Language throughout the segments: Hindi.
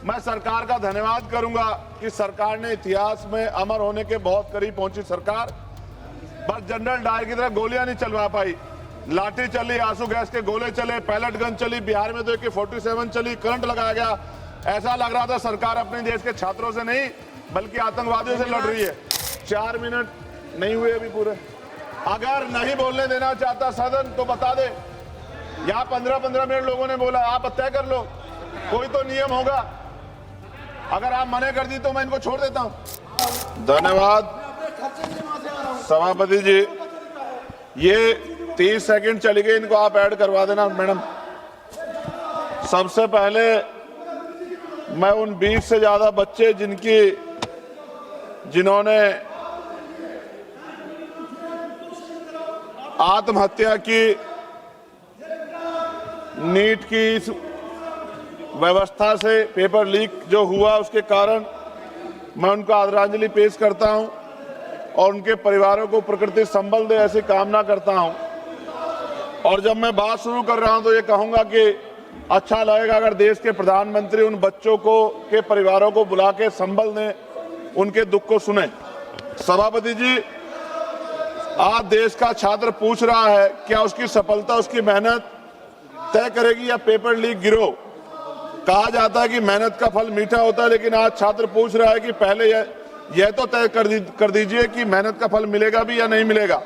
मैं सरकार का धन्यवाद करूंगा कि सरकार ने इतिहास में अमर होने के बहुत करीब पहुंची सरकार। बस जनरल डायर की तरह गोलियां नहीं चलवा पाई, लाठी चली, आंसू गैस के गोले चले, पैलेट गन चली, बिहार में तो AK-47 चली, करंट लगाया गया। ऐसा लग रहा था सरकार अपने देश के छात्रों से नहीं बल्कि आतंकवादियों से लड़ रही है। 4 मिनट नहीं हुए अभी पूरे। अगर नहीं बोलने देना चाहता सदन तो बता दे। यहाँ 15-15 मिनट लोगों ने बोला, आप तय कर लो, कोई तो नियम होगा। अगर आप मना कर दी तो मैं इनको छोड़ देता हूं। धन्यवाद सभापति जी। ये 30 सेकंड चली गई, इनको आप ऐड करवा देना मैडम। सबसे पहले मैं उन 20 से ज्यादा बच्चे जिन्होंने आत्महत्या की, नीट की इस व्यवस्था से पेपर लीक जो हुआ उसके कारण मैं उनको आदरांजलि पेश करता हूं और उनके परिवारों को प्रकृति संबल दे ऐसी कामना करता हूं। और जब मैं बात शुरू कर रहा हूं तो ये कहूंगा कि अच्छा लगेगा अगर देश के प्रधानमंत्री उन बच्चों को के परिवारों को बुला के संबल दें, उनके दुख को सुने। सभापति जी, आज देश का छात्र पूछ रहा है क्या उसकी सफलता उसकी मेहनत तय करेगी या पेपर लीक गिरोह। कहा जाता है कि मेहनत का फल मीठा होता है, लेकिन आज छात्र पूछ रहा है कि पहले यह तो तय कर दीजिए कि मेहनत का फल मिलेगा भी या नहीं मिलेगा।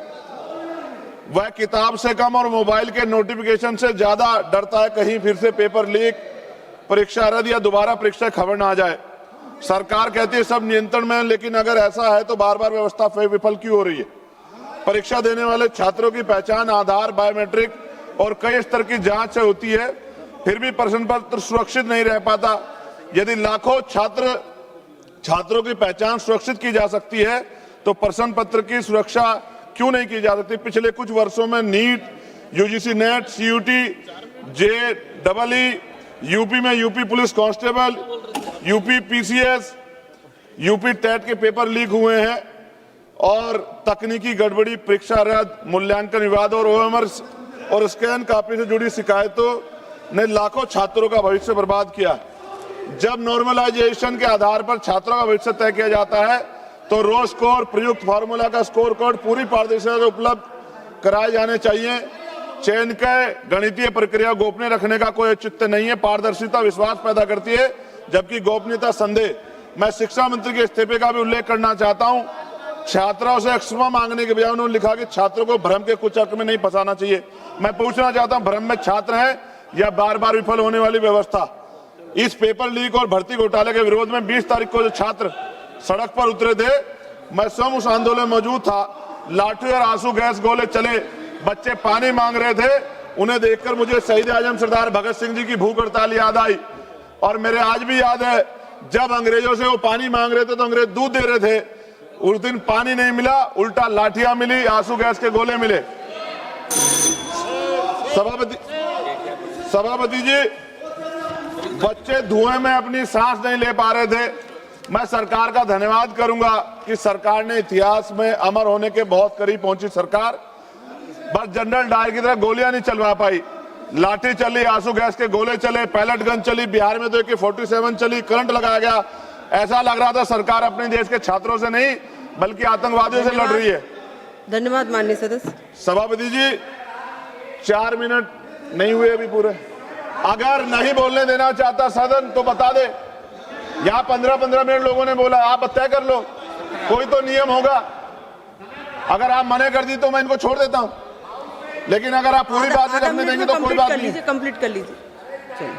वह किताब से कम और मोबाइल के नोटिफिकेशन से ज्यादा डरता है कहीं फिर से पेपर लीक, परीक्षा रद्द या दोबारा परीक्षा खबर ना आ जाए। सरकार कहती है सब नियंत्रण में है, लेकिन अगर ऐसा है तो बार बार व्यवस्था विफल क्यों हो रही है। परीक्षा देने वाले छात्रों की पहचान आधार, बायोमेट्रिक और कई स्तर की जांच से होती है, फिर भी प्रश्न पत्र सुरक्षित नहीं रह पाता। यदि लाखों छात्रों की पहचान सुरक्षित की जा सकती है तो प्रश्न पत्र की सुरक्षा क्यों नहीं की जा सकती। पिछले कुछ वर्षों में NEET, UGC NET, CUT, JEE, UP में UP police constable, UP PCS, UP TET के पेपर लीक हुए हैं और तकनीकी गड़बड़ी, परीक्षा रद्द, मूल्यांकन विवाद और OMR और स्कैन कॉपी से जुड़ी शिकायतों ने लाखों छात्रों का भविष्य बर्बाद किया। जब नॉर्मलाइजेशन के आधार पर छात्रों का भविष्य तय किया जाता है तो रो स्कोर, प्रयुक्त फार्मूला का स्कोर कार्ड पूरी पारदर्शिता से उपलब्ध कराए जाने चाहिए। चयन के गणितीय प्रक्रिया गोपनीय रखने का कोई औचित्य नहीं है। पारदर्शिता विश्वास पैदा करती है जबकि गोपनीयता संदेह। मैं शिक्षा मंत्री के इस्तीफे का भी उल्लेख करना चाहता हूं। छात्रों से क्षमा मांगने के बजाय उन्होंने लिखा कि छात्रों को भ्रम के कुचक्र में नहीं फंसाना चाहिए। मैं पूछना चाहता हूं, भ्रम में छात्र हैं या बार बार विफल होने वाली व्यवस्था। इस पेपर लीक और भर्ती घोटाले के विरोध में 20 तारीख को जो छात्र सड़क पर उतरे थे, मैं स्वयं उस आंदोलन में मौजूद था। लाठी और आंसू गैस गोले चले, बच्चे पानी मांग रहे थे। उन्हें देखकर मुझे शहीद आजम सरदार भगत सिंह जी की भूख हड़ताल याद आई। और मेरे आज भी याद है जब अंग्रेजों से वो पानी मांग रहे थे तो अंग्रेज दूध दे रहे थे। उस दिन पानी नहीं मिला, उल्टा लाठियां मिली, आंसू गैस के गोले मिले। सभापति जी, बच्चे धुएं में अपनी सांस नहीं ले पा रहे थे। मैं सरकार का धन्यवाद करूंगा कि सरकार ने इतिहास में अमर होने के बहुत करीब पहुंची सरकार। बस जनरल डायर की तरह गोलियां नहीं चलवा पाई, लाठी चली, आंसू गैस के गोले चले, पैलेट गन चली, बिहार में तो AK-47 चली, करंट लगाया गया। ऐसा लग रहा था सरकार अपने देश के छात्रों से नहीं बल्कि आतंकवादियों से लड़ रही है। धन्यवाद माननीय सदस्य। सभापति जी, 4 मिनट नहीं हुए अभी पूरे। अगर नहीं बोलने देना चाहता सदन तो बता दे। यहाँ 15-15 मिनट लोगों ने बोला, आप तय कर लो, कोई तो नियम होगा। अगर आप मना कर दी तो मैं इनको छोड़ देता हूं, लेकिन अगर आप पूरी बात नहीं करने देंगे तो कोई बात नहीं। कंप्लीट कर लीजिए। चलिए।